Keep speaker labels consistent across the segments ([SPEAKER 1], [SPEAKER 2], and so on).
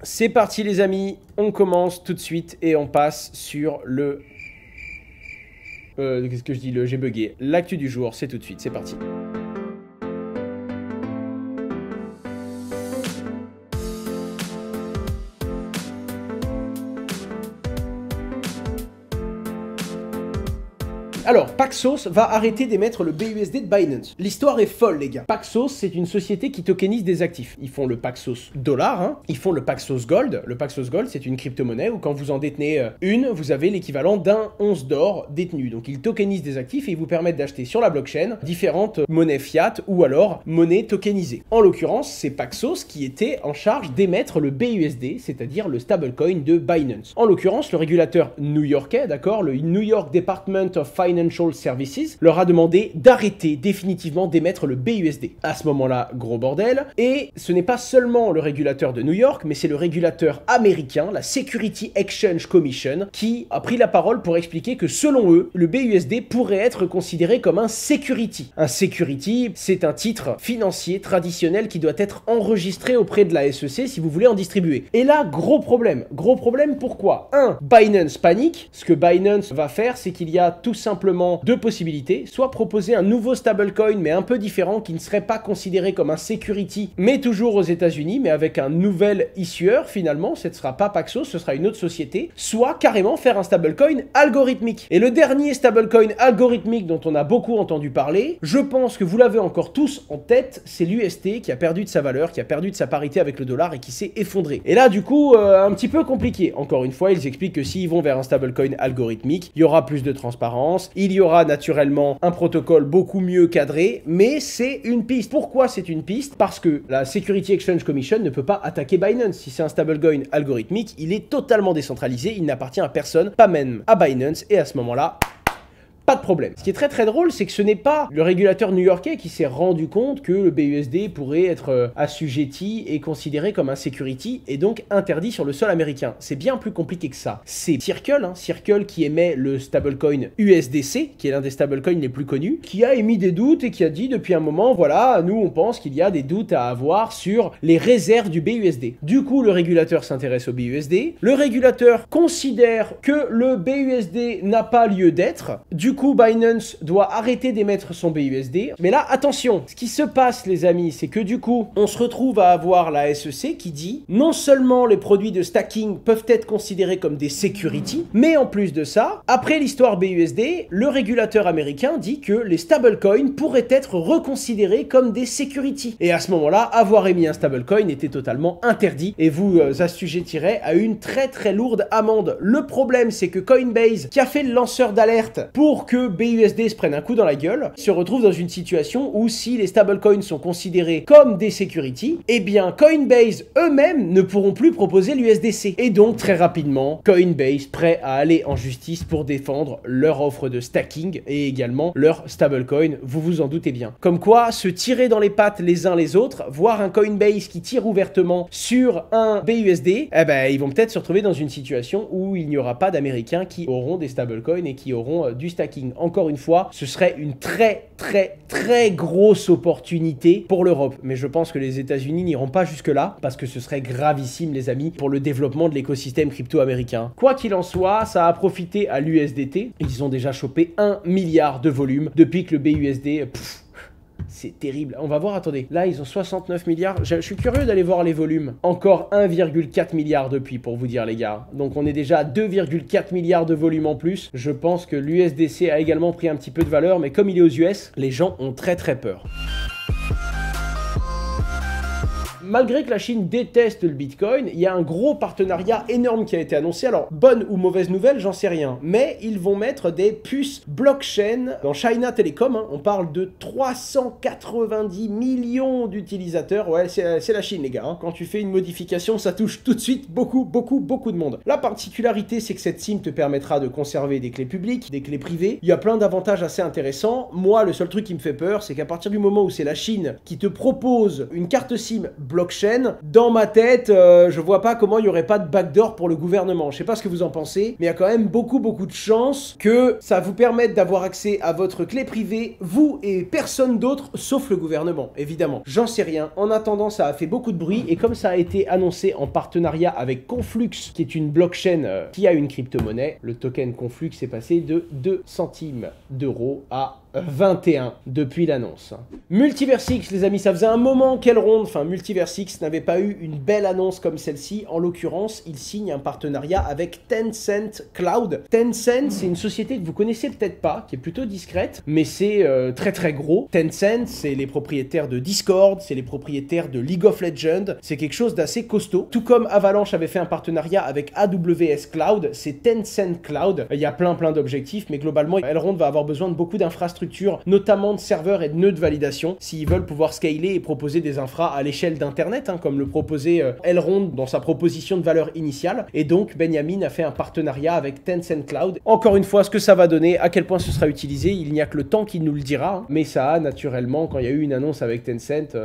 [SPEAKER 1] C'est parti les amis, on commence tout de suite et on passe sur le... qu'est-ce que je dis? J'ai bugué. L'actu du jour, c'est tout de suite, c'est parti. Alors, Paxos va arrêter d'émettre le BUSD de Binance. L'histoire est folle, les gars. Paxos, c'est une société qui tokenise des actifs. Ils font le Paxos dollar, hein. Ils font le Paxos Gold. Le Paxos Gold, c'est une crypto-monnaie où quand vous en détenez une, vous avez l'équivalent d'un once d'or détenu. Donc, ils tokenisent des actifs et ils vous permettent d'acheter sur la blockchain différentes monnaies fiat ou alors monnaies tokenisées. En l'occurrence, c'est Paxos qui était en charge d'émettre le BUSD, c'est-à-dire le stablecoin de Binance. En l'occurrence, le régulateur new-yorkais, d'accord, le New York Department of Financial Services leur a demandé d'arrêter définitivement d'émettre le BUSD. À ce moment-là, gros bordel. Et ce n'est pas seulement le régulateur de New York, mais c'est le régulateur américain, la Security Exchange Commission, qui a pris la parole pour expliquer que selon eux, le BUSD pourrait être considéré comme un security. Un security, c'est un titre financier traditionnel qui doit être enregistré auprès de la SEC si vous voulez en distribuer. Et là, gros problème. Gros problème, pourquoi? 1. Binance panique. Ce que Binance va faire, c'est qu'il y a tout simplement deux possibilités, soit proposer un nouveau stablecoin mais un peu différent qui ne serait pas considéré comme un security mais toujours aux États-Unis mais avec un nouvel issueur finalement, ce ne sera pas Paxos, ce sera une autre société, soit carrément faire un stablecoin algorithmique. Et le dernier stablecoin algorithmique dont on a beaucoup entendu parler, je pense que vous l'avez encore tous en tête, c'est l'UST qui a perdu de sa valeur, qui a perdu de sa parité avec le dollar et qui s'est effondré. Et là du coup, un petit peu compliqué. Encore une fois, ils expliquent que s'ils vont vers un stablecoin algorithmique, il y aura plus de transparence. Il y aura naturellement un protocole beaucoup mieux cadré, mais c'est une piste. Pourquoi c'est une piste? Parce que la Security Exchange Commission ne peut pas attaquer Binance. Si c'est un stablecoin algorithmique, il est totalement décentralisé, il n'appartient à personne, pas même à Binance, et à ce moment-là... pas de problème. Ce qui est très très drôle, c'est que ce n'est pas le régulateur new-yorkais qui s'est rendu compte que le BUSD pourrait être assujetti et considéré comme un security et donc interdit sur le sol américain. C'est bien plus compliqué que ça. C'est Circle, hein, Circle qui émet le stablecoin USDC, qui est l'un des stablecoins les plus connus, qui a émis des doutes et qui a dit depuis un moment, voilà, nous on pense qu'il y a des doutes à avoir sur les réserves du BUSD. Du coup, le régulateur s'intéresse au BUSD. Le régulateur considère que le BUSD n'a pas lieu d'être. Du coup, Binance doit arrêter d'émettre son BUSD. Mais là, attention, ce qui se passe, les amis, c'est que du coup, on se retrouve à avoir la SEC qui dit non seulement les produits de stacking peuvent être considérés comme des securities, mais en plus de ça, après l'histoire BUSD, le régulateur américain dit que les stablecoins pourraient être reconsidérés comme des securities. Et à ce moment-là, avoir émis un stablecoin était totalement interdit et vous assujettirait à une très très lourde amende. Le problème, c'est que Coinbase, qui a fait le lanceur d'alerte pour que BUSD se prenne un coup dans la gueule, se retrouve dans une situation où si les stablecoins sont considérés comme des securities, eh bien Coinbase eux-mêmes ne pourront plus proposer l'USDC. Et donc très rapidement, Coinbase prêt à aller en justice pour défendre leur offre de stacking et également leur stablecoin, vous vous en doutez bien. Comme quoi, se tirer dans les pattes les uns les autres, voir un Coinbase qui tire ouvertement sur un BUSD, eh ben ils vont peut-être se retrouver dans une situation où il n'y aura pas d'Américains qui auront des stablecoins et qui auront du stacking. Encore une fois, ce serait une très grosse opportunité pour l'Europe. Mais je pense que les États-Unis n'iront pas jusque-là parce que ce serait gravissime, les amis, pour le développement de l'écosystème crypto américain. Quoi qu'il en soit, ça a profité à l'USDT. Ils ont déjà chopé 1 milliard de volume depuis que le BUSD... c'est terrible. On va voir, attendez. Là, ils ont 69 milliards. Je suis curieux d'aller voir les volumes. Encore 1,4 milliard depuis, pour vous dire, les gars. Donc, on est déjà à 2,4 milliards de volume en plus. Je pense que l'USDC a également pris un petit peu de valeur, mais comme il est aux US, les gens ont très peur. Malgré que la Chine déteste le Bitcoin, il y a un gros partenariat énorme qui a été annoncé. Alors, bonne ou mauvaise nouvelle, j'en sais rien. Mais ils vont mettre des puces blockchain dans China Telecom. Hein. On parle de 390 millions d'utilisateurs. Ouais, c'est la Chine, les gars. Hein. Quand tu fais une modification, ça touche tout de suite beaucoup de monde. La particularité, c'est que cette SIM te permettra de conserver des clés publiques, des clés privées. Il y a plein d'avantages assez intéressants. Moi, le seul truc qui me fait peur, c'est qu'à partir du moment où c'est la Chine qui te propose une carte SIM blockchain, blockchain, dans ma tête, je vois pas comment il y aurait pas de backdoor pour le gouvernement. Je sais pas ce que vous en pensez, mais il y a quand même beaucoup de chances que ça vous permette d'avoir accès à votre clé privée, vous et personne d'autre, sauf le gouvernement, évidemment. J'en sais rien. En attendant, ça a fait beaucoup de bruit, et comme ça a été annoncé en partenariat avec Conflux, qui est une blockchain qui a une crypto-monnaie, le token Conflux est passé de 2 centimes d'euros à 21 depuis l'annonce. Multiversix, les amis, ça faisait un moment qu'Elrond, enfin Multiversix, n'avait pas eu une belle annonce comme celle-ci. En l'occurrence, il signe un partenariat avec Tencent Cloud. Tencent, c'est une société que vous connaissez peut-être pas, qui est plutôt discrète, mais c'est très gros. Tencent, c'est les propriétaires de Discord, c'est les propriétaires de League of Legends, c'est quelque chose d'assez costaud. Tout comme Avalanche avait fait un partenariat avec AWS Cloud, c'est Tencent Cloud. Il y a plein d'objectifs, mais globalement, Elrond va avoir besoin de beaucoup d'infrastructures, notamment de serveurs et de nœuds de validation, s'ils veulent pouvoir scaler et proposer des infras à l'échelle d'Internet, comme le proposait Elrond dans sa proposition de valeur initiale. Et donc, Benjamin a fait un partenariat avec Tencent Cloud. Encore une fois, ce que ça va donner, à quel point ce sera utilisé, il n'y a que le temps qui nous le dira. Mais ça a naturellement, quand il y a eu une annonce avec Tencent,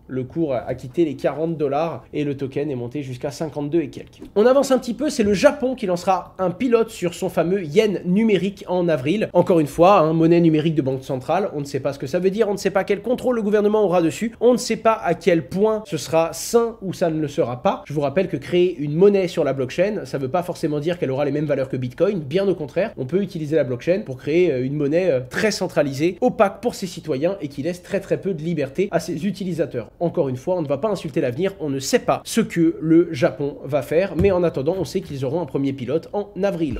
[SPEAKER 1] le cours a quitté les 40 $ et le token est monté jusqu'à 52 et quelques. On avance un petit peu, c'est le Japon qui lancera un pilote sur son fameux yen numérique en avril. Encore une fois, monnaie numérique de banque centrale, on ne sait pas ce que ça veut dire, on ne sait pas quel contrôle le gouvernement aura dessus, on ne sait pas à quel point ce sera sain ou ça ne le sera pas. Je vous rappelle que créer une monnaie sur la blockchain, ça ne veut pas forcément dire qu'elle aura les mêmes valeurs que Bitcoin, bien au contraire, on peut utiliser la blockchain pour créer une monnaie très centralisée, opaque pour ses citoyens et qui laisse très peu de liberté à ses utilisateurs. Encore une fois, on ne va pas insulter l'avenir, on ne sait pas ce que le Japon va faire, mais en attendant, on sait qu'ils auront un premier pilote en avril.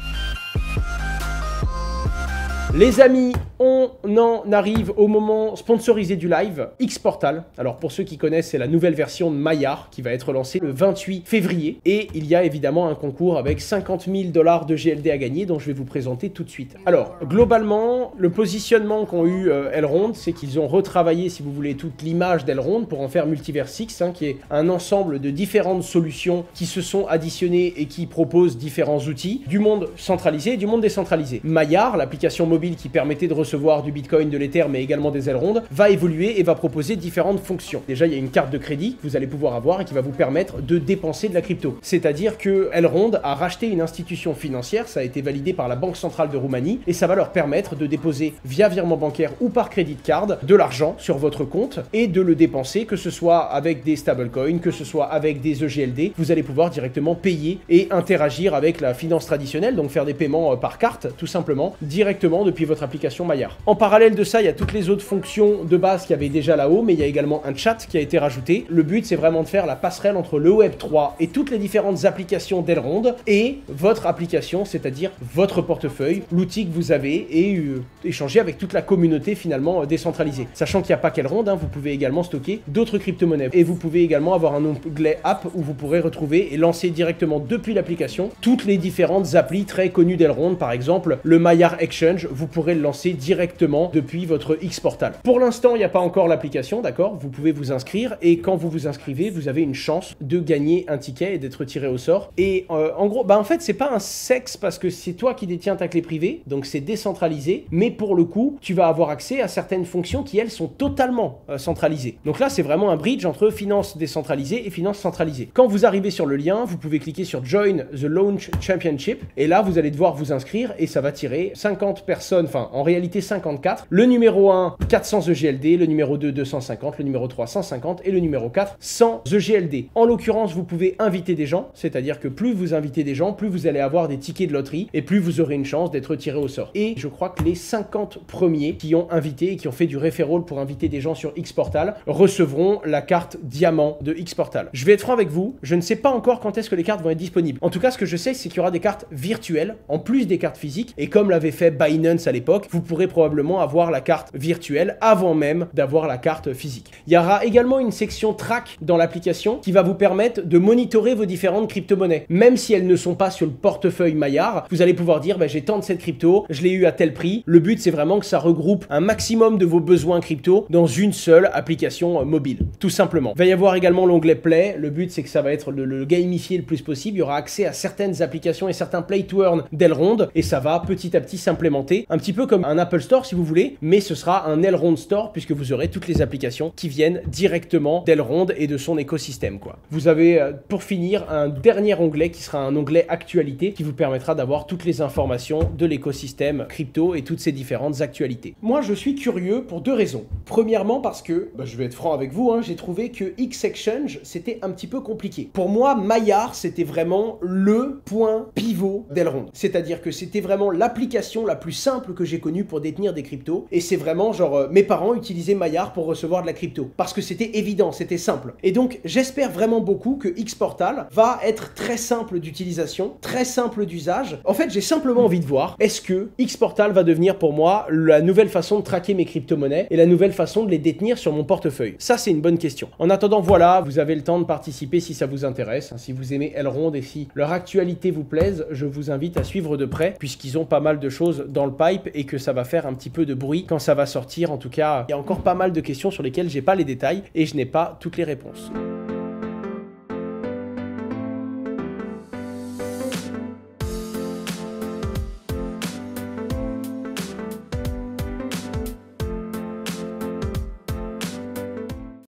[SPEAKER 1] Les amis, on en arrive au moment sponsorisé du live, X-Portal. Alors pour ceux qui connaissent, c'est la nouvelle version de Maillard qui va être lancée le 28 février. Et il y a évidemment un concours avec 50 000 $ de GLD à gagner dont je vais vous présenter tout de suite. Alors globalement, le positionnement qu'ont eu Elrond, c'est qu'ils ont retravaillé, si vous voulez, toute l'image d'Elrond pour en faire Multiversix, qui est un ensemble de différentes solutions qui se sont additionnées et qui proposent différents outils, du monde centralisé et du monde décentralisé. Maillard, l'application mobile qui permettait de recevoir du Bitcoin, de l'Ether, mais également des Elrond, va évoluer et va proposer différentes fonctions. Déjà, il y a une carte de crédit que vous allez pouvoir avoir et qui va vous permettre de dépenser de la crypto. C'est-à-dire que Elrond a racheté une institution financière, ça a été validé par la Banque centrale de Roumanie, et ça va leur permettre de déposer via virement bancaire ou par crédit card de l'argent sur votre compte et de le dépenser, que ce soit avec des stablecoins, que ce soit avec des EGLD. Vous allez pouvoir directement payer et interagir avec la finance traditionnelle, donc faire des paiements par carte, tout simplement, directement depuis votre application Maillard. En parallèle de ça, il y a toutes les autres fonctions de base qu'il y avait déjà là-haut, mais il y a également un chat qui a été rajouté. Le but, c'est vraiment de faire la passerelle entre le Web3 et toutes les différentes applications d'Elrond et votre application, c'est-à-dire votre portefeuille, l'outil que vous avez et échanger avec toute la communauté finalement décentralisée. Sachant qu'il n'y a pas qu'Elrond, vous pouvez également stocker d'autres crypto-monnaies. Et vous pouvez également avoir un onglet app où vous pourrez retrouver et lancer directement depuis l'application toutes les différentes applis très connues d'Elrond. Par exemple, le Maillard Exchange, vous pourrez le lancer directement depuis votre X-Portal. Pour l'instant, il n'y a pas encore l'application, d'accord? Vous pouvez vous inscrire et quand vous vous inscrivez, vous avez une chance de gagner un ticket et d'être tiré au sort. Et en gros, en fait, c'est pas un sexe parce que c'est toi qui détiens ta clé privée, donc c'est décentralisé, mais pour le coup, tu vas avoir accès à certaines fonctions qui, elles, sont totalement centralisées. Donc là, c'est vraiment un bridge entre finance décentralisée et finance centralisée. Quand vous arrivez sur le lien, vous pouvez cliquer sur Join the Launch Championship et là, vous allez devoir vous inscrire et ça va tirer 50 personnes, enfin, en réalité 54. Le numéro 1, 400 EGLD, le numéro 2, 250, le numéro 3, 150 et le numéro 4, 100 EGLD. En l'occurrence, vous pouvez inviter des gens, c'est-à-dire que plus vous invitez des gens, plus vous allez avoir des tickets de loterie et plus vous aurez une chance d'être tiré au sort. Et je crois que les 50 premiers qui ont invité et qui ont fait du referral pour inviter des gens sur X-Portal recevront la carte diamant de X-Portal. Je vais être franc avec vous, je ne sais pas encore quand est-ce que les cartes vont être disponibles. En tout cas, ce que je sais, c'est qu'il y aura des cartes virtuelles en plus des cartes physiques et comme l'avait fait Binance à l'époque, vous pourrez probablement avoir la carte virtuelle avant même d'avoir la carte physique. Il y aura également une section track dans l'application qui va vous permettre de monitorer vos différentes crypto-monnaies. Même si elles ne sont pas sur le portefeuille Maillard, vous allez pouvoir dire j'ai tant de cette crypto, je l'ai eu à tel prix. Le but, c'est vraiment que ça regroupe un maximum de vos besoins crypto dans une seule application mobile, tout simplement. Il va y avoir également l'onglet Play. Le but, c'est que ça va être le gamifier le plus possible. Il y aura accès à certaines applications et certains play to earn d'Elrond et ça va petit à petit s'implémenter, un petit peu comme un Apple Apple Store si vous voulez, mais ce sera un Elrond Store puisque vous aurez toutes les applications qui viennent directement d'Elrond et de son écosystème, quoi. Vous avez, pour finir, un dernier onglet qui sera un onglet actualité qui vous permettra d'avoir toutes les informations de l'écosystème crypto et toutes ces différentes actualités. Moi, je suis curieux pour deux raisons. Premièrement, parce que, je vais être franc avec vous, j'ai trouvé que X-Exchange, c'était un petit peu compliqué. Pour moi, Maillard, c'était vraiment le point pivot d'Elrond. C'est-à-dire que c'était vraiment l'application la plus simple que j'ai connue pour détenir des cryptos. Et c'est vraiment genre, mes parents utilisaient Maillard pour recevoir de la crypto. Parce que c'était évident, c'était simple. Et donc, j'espère vraiment beaucoup que X-Portal va être très simple d'utilisation, très simple d'usage. En fait, j'ai simplement envie de voir, est-ce que X-Portal va devenir pour moi la nouvelle façon de traquer mes crypto-monnaies et la nouvelle façon de les détenir sur mon portefeuille? Ça, c'est une bonne question. En attendant, voilà, vous avez le temps de participer si ça vous intéresse. Si vous aimez Elrond et si leur actualité vous plaise, je vous invite à suivre de près puisqu'ils ont pas mal de choses dans le pipe et que ça va faire un petit peu de bruit quand ça va sortir. En tout cas, il y a encore pas mal de questions sur lesquelles j'ai pas les détails et je n'ai pas toutes les réponses.